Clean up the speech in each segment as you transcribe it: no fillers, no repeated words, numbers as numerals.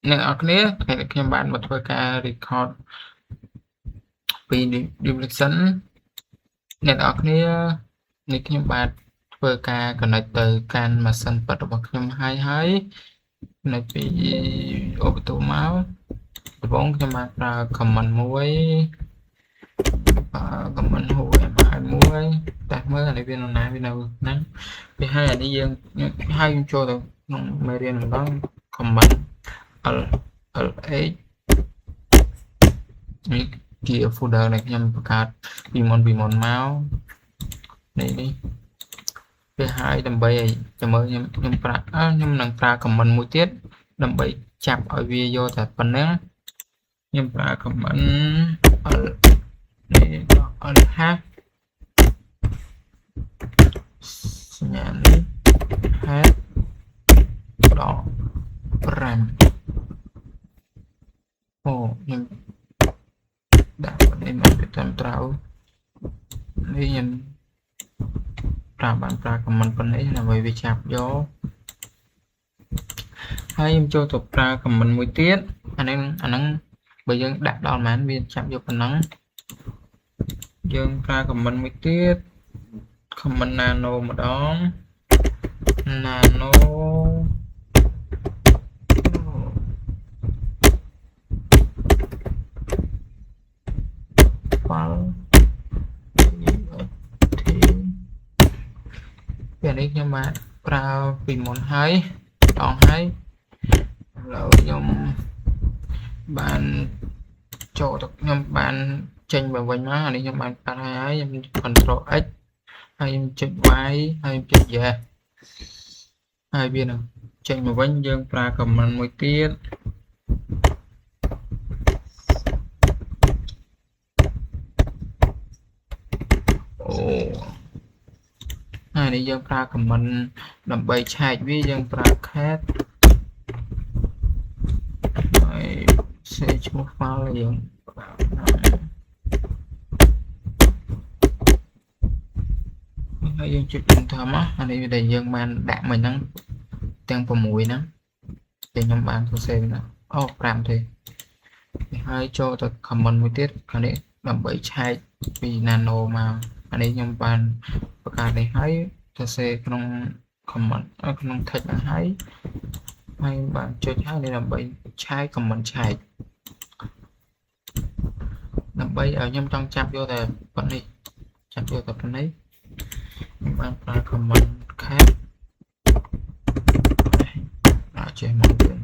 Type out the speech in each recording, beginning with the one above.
អ្នកនរគ្នាខ្ញុំបានមកធ្វើការ record ពី Duplication អ្នកនរគ្នានេះខ្ញុំបានធ្វើការ connect ទៅកាន់ម៉ាស៊ីនប៉ាត់របស់ខ្ញុំហើយនៅពីអូបទូមកដំបូងខ្ញុំបានប្រើ comment មួយ comment ហូ MI1 តែមើលអានេះវានៅណាវានៅហ្នឹងវាហើយអានេះយើងចូលទៅក្នុងមេរៀនម្ដង comment LH នេះជា folder ដែលខ្ញុំបង្កើតពីមុនមកនេះវាហើយដើម្បីឲ្យចាំមើលខ្ញុំប្រើខ្ញុំនឹងប្រើ comment មួយទៀតដើម្បីចាប់ឲ្យវាយកតែប៉ុណ្ណឹងខ្ញុំប្រើ comment LH សញ្ញានេះ head ដល់5អូខ្ញុំដាក់នេះមកទៅតាមត្រូវនេះខ្ញុំបានប្រើ comment ប៉ុណ្ណេះដើម្បីវាចាប់យកហើយខ្ញុំចូលទៅប្រើ comment មួយទៀតអាហ្នឹងបើយើងដាក់ដល់ប៉ុន្មានវាចាប់យកប៉ុណ្ណឹងយើងប្រើ comment មួយទៀត comment nano ម្ដង nano file ពេលនេះខ្ញុំបានប្រើពីមុនហើយដងហើយឥឡូវខ្ញុំបានចូលទៅខ្ញុំបានចេញមកវិញមកអានេះខ្ញុំបានកាត់ហើយខ្ញុំ Ctrl X ហើយខ្ញុំចុច Y ហើយចុច Yes ហើយវានឹងចេញមកវិញយើងប្រើ comment មួយទៀតអូហើយនេះយើងប្រើ comment ដើម្បីឆែកវាយើងប្រើ cat ហើយ save ឈ្មោះ file យើងហើយយើងចុច enter មកអានេះវាដែលយើងបានដាក់មកហ្នឹងទាំង6ហ្នឹងតែខ្ញុំបានសរសេរណាអូ5ទេហើយចូលទៅ comment មួយទៀតខាងនេះដើម្បីឆែកពី nano មកអានេះខ្ញុំបានបង្កើតនេះហើយសរសេរក្នុង comment ក្នុង text ហ្នឹងហើយបានចុចហើយដើម្បីឆែក comment ឆែកដើម្បីឲ្យខ្ញុំចង់ចាប់យកតែប៉ុណ្នេះចាប់យកតែប៉ុណ្នេះខ្ញុំបានប្រើ comment cat ដាក់ចេះមកវិញ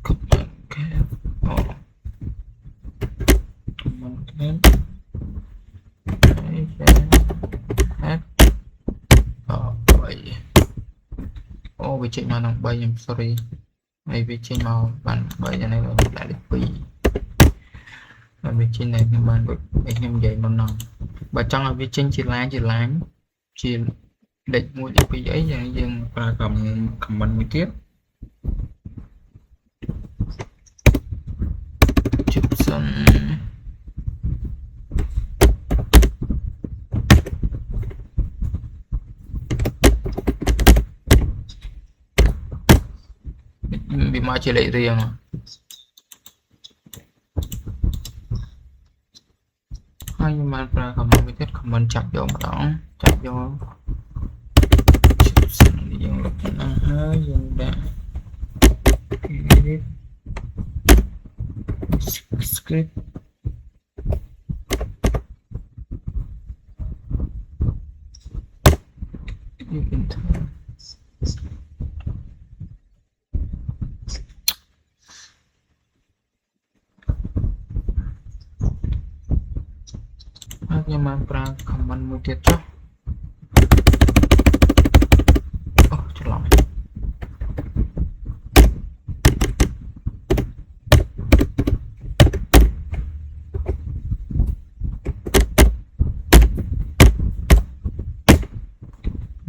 comment cat អូ comment cat ហើយចេះ cat អូវាចេញមកនឹង3ខ្ញុំ sorry ហើយវាចេញមកបាន3អានេះដាក់លេខ2ហើយវាចេញតែខ្ញុំបានដូចខ្ញុំនិយាយមុនហ្នឹងបើចង់ឲ្យវាចេញជាឡាញជាលេខ1លេខ2អីយើងប្រើ comment មួយទៀតជិបសិនវាមកជាលេខរៀងហើយខ្ញុំបានប្រើ comment មួយទៀត comment ចាប់យកម្ដងចាប់យកយើងលុបហ្នឹងហើយយើងដាក់ edit script ខ្ញុំបានប្រើ comment មួយទៀតចុះអូច្រឡំ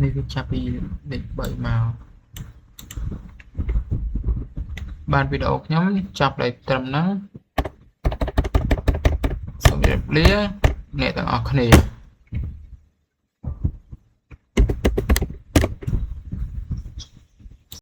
នេះវាចាប់ពីលេខ3មកបានវីដេអូខ្ញុំចាប់ដល់ត្រឹមហ្នឹងសូមជម្រាបលាអ្នកទាំងអស់គ្នា